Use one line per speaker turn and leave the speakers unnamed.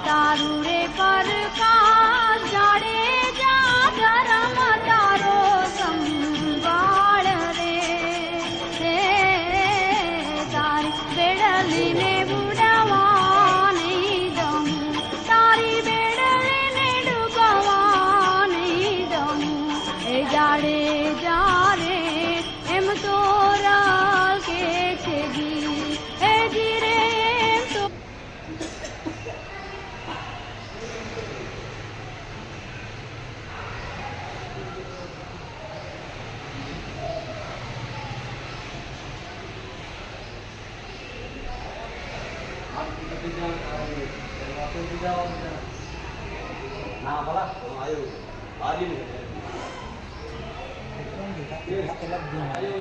तारू रे प्रकाश जाड़े जा धर्म तारो संभाळ रे हे तारी बेड़ली ने बुड़वा नहीं दऊं तारी बेड़ली ने डूबवा नहीं दऊं ए जाड़े जा रे एम तोरा के छेगी ए जीरे एम तो
Nah, apalah, ayo, lari nih. Ayo.